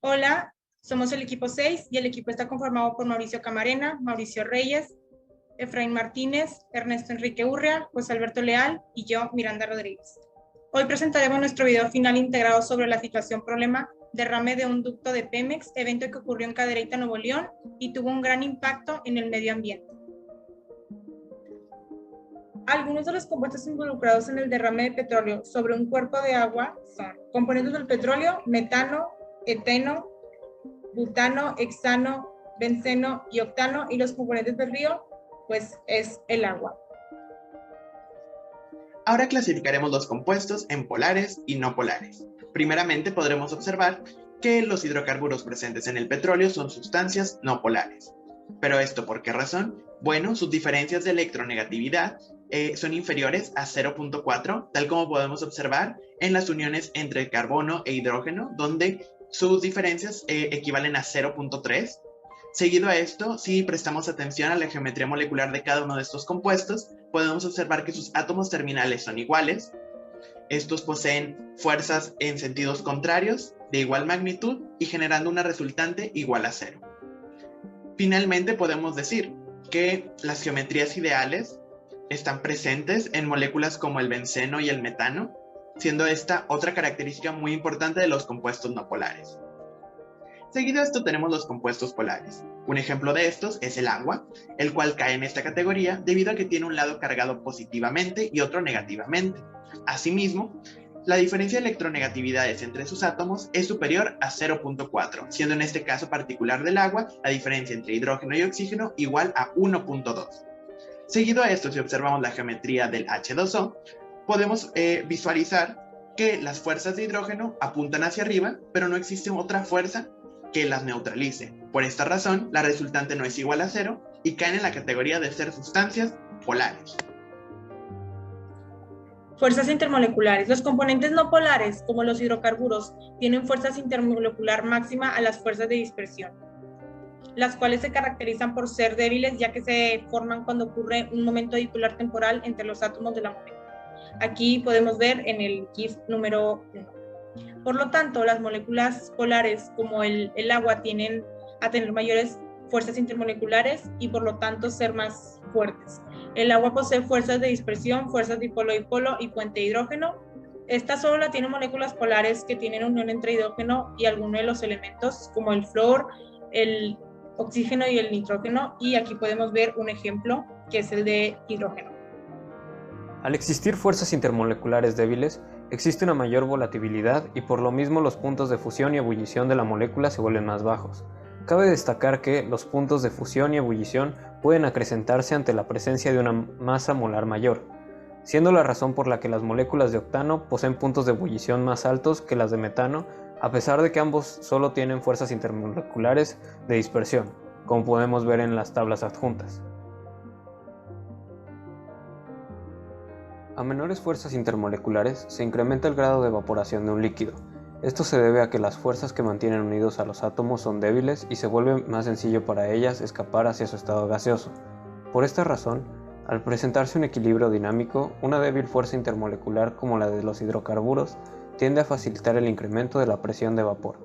Hola, somos el equipo 6 y el equipo está conformado por Mauricio Camarena, Mauricio Reyes, Efraín Martínez, Ernesto Enrique Urrea, José Alberto Leal y yo, Miranda Rodríguez. Hoy presentaremos nuestro video final integrado sobre la situación problema derrame de un ducto de Pemex, evento que ocurrió en Cadereyta, Nuevo León y tuvo un gran impacto en el medio ambiente. Algunos de los compuestos involucrados en el derrame de petróleo sobre un cuerpo de agua son componentes del petróleo, metano, eteno, butano, hexano, benceno y octano, y los componentes del río, pues es el agua. Ahora clasificaremos los compuestos en polares y no polares. Primeramente podremos observar que los hidrocarburos presentes en el petróleo son sustancias no polares. ¿Pero esto por qué razón? Bueno, sus diferencias de electronegatividad son inferiores a 0.4, tal como podemos observar en las uniones entre carbono e hidrógeno, donde sus diferencias equivalen a 0.3. Seguido a esto, si prestamos atención a la geometría molecular de cada uno de estos compuestos, podemos observar que sus átomos terminales son iguales. Estos poseen fuerzas en sentidos contrarios de igual magnitud y generando una resultante igual a 0. Finalmente, podemos decir que las geometrías ideales están presentes en moléculas como el benceno y el metano, siendo esta otra característica muy importante de los compuestos no polares. Seguido a esto tenemos los compuestos polares. Un ejemplo de estos es el agua, el cual cae en esta categoría debido a que tiene un lado cargado positivamente y otro negativamente. Asimismo, la diferencia de electronegatividades entre sus átomos es superior a 0.4, siendo en este caso particular del agua la diferencia entre hidrógeno y oxígeno igual a 1.2. Seguido a esto, si observamos la geometría del H2O, podemos visualizar que las fuerzas de hidrógeno apuntan hacia arriba, pero no existe otra fuerza que las neutralice. Por esta razón, la resultante no es igual a 0 y caen en la categoría de ser sustancias polares. Fuerzas intermoleculares. Los componentes no polares, como los hidrocarburos, tienen fuerzas intermolecular máxima a las fuerzas de dispersión, las cuales se caracterizan por ser débiles ya que se forman cuando ocurre un momento dipolar temporal entre los átomos de la molécula. Aquí podemos ver en el GIF número 1. Por lo tanto, las moléculas polares como el agua tienden a tener mayores fuerzas intermoleculares y por lo tanto ser más fuertes. El agua posee fuerzas de dispersión, fuerzas dipolo-dipolo y puente de hidrógeno. Esta solo la tienen moléculas polares que tienen unión entre hidrógeno y alguno de los elementos como el flúor, el oxígeno y el nitrógeno, y aquí podemos ver un ejemplo que es el de hidrógeno. Al existir fuerzas intermoleculares débiles, existe una mayor volatilidad y por lo mismo los puntos de fusión y ebullición de la molécula se vuelven más bajos. Cabe destacar que los puntos de fusión y ebullición pueden acrecentarse ante la presencia de una masa molar mayor, siendo la razón por la que las moléculas de octano poseen puntos de ebullición más altos que las de metano, a pesar de que ambos solo tienen fuerzas intermoleculares de dispersión, como podemos ver en las tablas adjuntas. A menores fuerzas intermoleculares se incrementa el grado de evaporación de un líquido. Esto se debe a que las fuerzas que mantienen unidos a los átomos son débiles y se vuelve más sencillo para ellas escapar hacia su estado gaseoso. Por esta razón, al presentarse un equilibrio dinámico, una débil fuerza intermolecular como la de los hidrocarburos tiende a facilitar el incremento de la presión de vapor.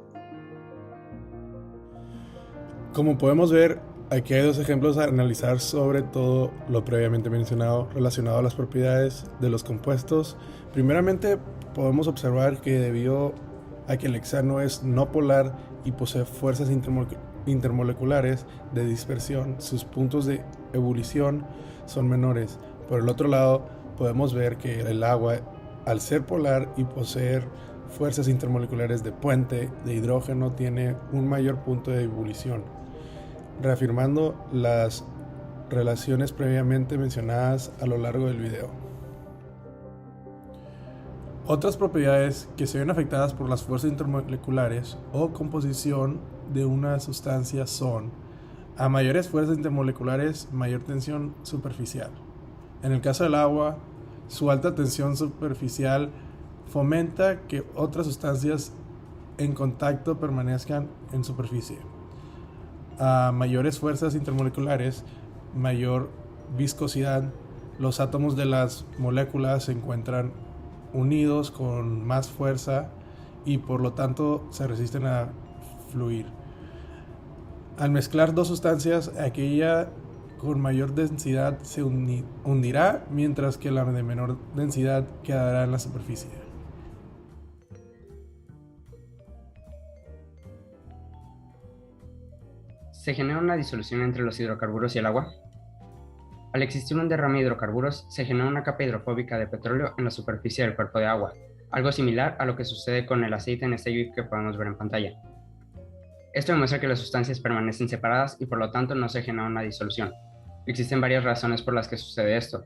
Como podemos ver, aquí hay dos ejemplos a analizar sobre todo lo previamente mencionado relacionado a las propiedades de los compuestos. Primeramente, podemos observar que debido a que el hexano es no polar y posee fuerzas intermoleculares de dispersión, sus puntos de ebullición son menores. Por el otro lado, podemos ver que el agua, al ser polar y poseer fuerzas intermoleculares de puente de hidrógeno, tiene un mayor punto de ebullición, reafirmando las relaciones previamente mencionadas a lo largo del video. Otras propiedades que se ven afectadas por las fuerzas intermoleculares o composición de una sustancia son: a mayores fuerzas intermoleculares, mayor tensión superficial. En el caso del agua, su alta tensión superficial fomenta que otras sustancias en contacto permanezcan en superficie. A mayores fuerzas intermoleculares, mayor viscosidad. Los átomos de las moléculas se encuentran unidos con más fuerza y por lo tanto se resisten a fluir. Al mezclar dos sustancias, aquella con mayor densidad se hundirá, mientras que la de menor densidad quedará en la superficie. ¿Se genera una disolución entre los hidrocarburos y el agua? Al existir un derrame de hidrocarburos, se genera una capa hidrofóbica de petróleo en la superficie del cuerpo de agua, algo similar a lo que sucede con el aceite en este GIF que podemos ver en pantalla. Esto demuestra que las sustancias permanecen separadas y por lo tanto no se genera una disolución. Existen varias razones por las que sucede esto.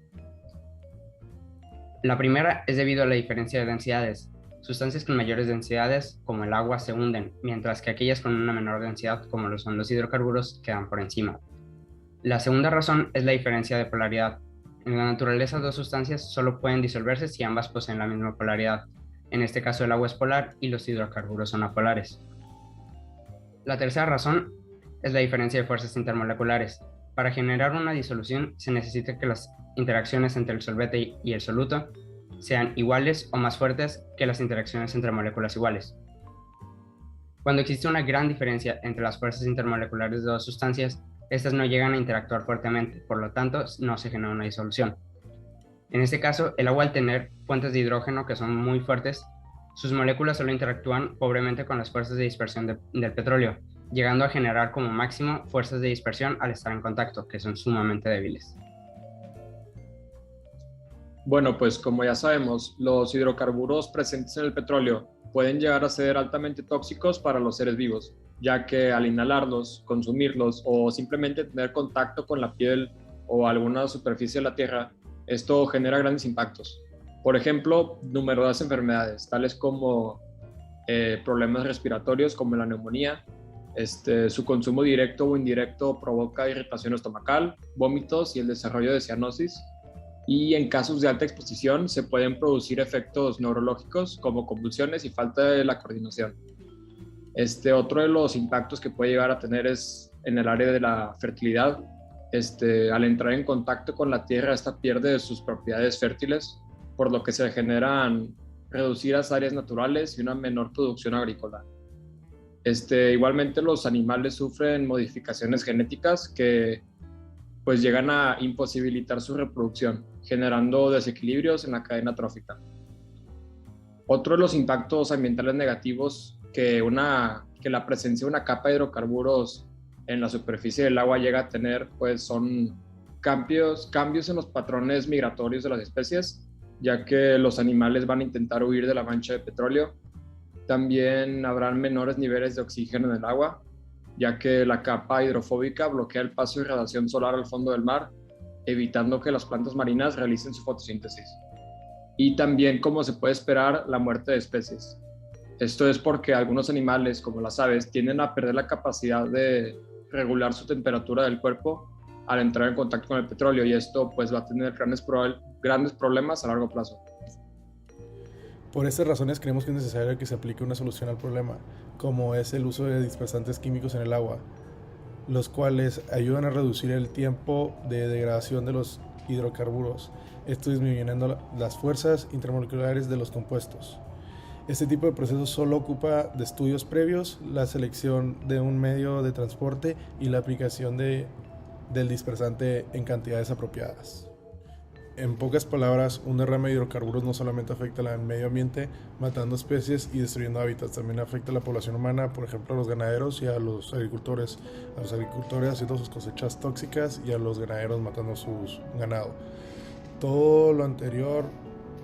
La primera es debido a la diferencia de densidades. Sustancias con mayores densidades, como el agua, se hunden, mientras que aquellas con una menor densidad, como lo son los hidrocarburos, quedan por encima. La segunda razón es la diferencia de polaridad. En la naturaleza, dos sustancias solo pueden disolverse si ambas poseen la misma polaridad. En este caso, el agua es polar y los hidrocarburos son apolares. La tercera razón es la diferencia de fuerzas intermoleculares. Para generar una disolución se necesita que las interacciones entre el solvente y el soluto sean iguales o más fuertes que las interacciones entre moléculas iguales. Cuando existe una gran diferencia entre las fuerzas intermoleculares de dos sustancias, estas no llegan a interactuar fuertemente, por lo tanto no se genera una disolución. En este caso, el agua, al tener fuentes de hidrógeno que son muy fuertes, sus moléculas solo interactúan pobremente con las fuerzas de dispersión del petróleo, llegando a generar como máximo fuerzas de dispersión al estar en contacto, que son sumamente débiles. Bueno, pues como ya sabemos, los hidrocarburos presentes en el petróleo pueden llegar a ser altamente tóxicos para los seres vivos, ya que al inhalarlos, consumirlos o simplemente tener contacto con la piel o alguna superficie de la tierra, esto genera grandes impactos. Por ejemplo, numerosas enfermedades, tales como problemas respiratorios como la neumonía. Su consumo directo o indirecto provoca irritación estomacal, vómitos y el desarrollo de cianosis. Y en casos de alta exposición se pueden producir efectos neurológicos como convulsiones y falta de la coordinación. Otro de los impactos que puede llegar a tener es en el área de la fertilidad. Al entrar en contacto con la tierra, esta pierde sus propiedades fértiles, por lo que se generan reducidas áreas naturales y una menor producción agrícola. Igualmente los animales sufren modificaciones genéticas que pues llegan a imposibilitar su reproducción, generando desequilibrios en la cadena trófica. Otro de los impactos ambientales negativos que la presencia de una capa de hidrocarburos en la superficie del agua llega a tener, pues son cambios en los patrones migratorios de las especies, ya que los animales van a intentar huir de la mancha de petróleo. También habrán menores niveles de oxígeno en el agua, ya que la capa hidrofóbica bloquea el paso de radiación solar al fondo del mar, evitando que las plantas marinas realicen su fotosíntesis. Y también, como se puede esperar, la muerte de especies. Esto es porque algunos animales, como las aves, tienden a perder la capacidad de regular su temperatura del cuerpo al entrar en contacto con el petróleo, y esto pues va a tener grandes problemas a largo plazo. Por estas razones creemos que es necesario que se aplique una solución al problema, como es el uso de dispersantes químicos en el agua, los cuales ayudan a reducir el tiempo de degradación de los hidrocarburos, esto disminuyendo las fuerzas intermoleculares de los compuestos. Este tipo de proceso solo ocupa de estudios previos, la selección de un medio de transporte y la aplicación del dispersante en cantidades apropiadas. En pocas palabras, un derrame de hidrocarburos no solamente afecta al medio ambiente, matando especies y destruyendo hábitats, también afecta a la población humana, por ejemplo a los ganaderos y a los agricultores haciendo sus cosechas tóxicas y a los ganaderos matando su ganado. Todo lo anterior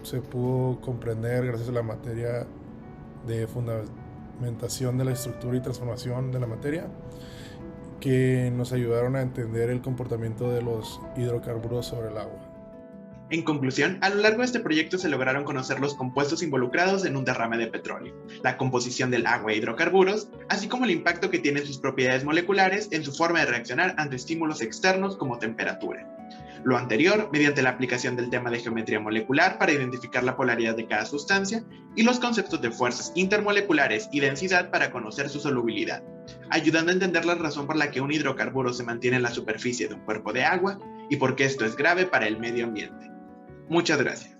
se pudo comprender gracias a la materia de fundamentación de la estructura y transformación de la materia, que nos ayudaron a entender el comportamiento de los hidrocarburos sobre el agua. En conclusión, a lo largo de este proyecto se lograron conocer los compuestos involucrados en un derrame de petróleo, la composición del agua e hidrocarburos, así como el impacto que tienen sus propiedades moleculares en su forma de reaccionar ante estímulos externos como temperatura. Lo anterior, mediante la aplicación del tema de geometría molecular para identificar la polaridad de cada sustancia y los conceptos de fuerzas intermoleculares y densidad para conocer su solubilidad, ayudando a entender la razón por la que un hidrocarburo se mantiene en la superficie de un cuerpo de agua y por qué esto es grave para el medio ambiente. Muchas gracias.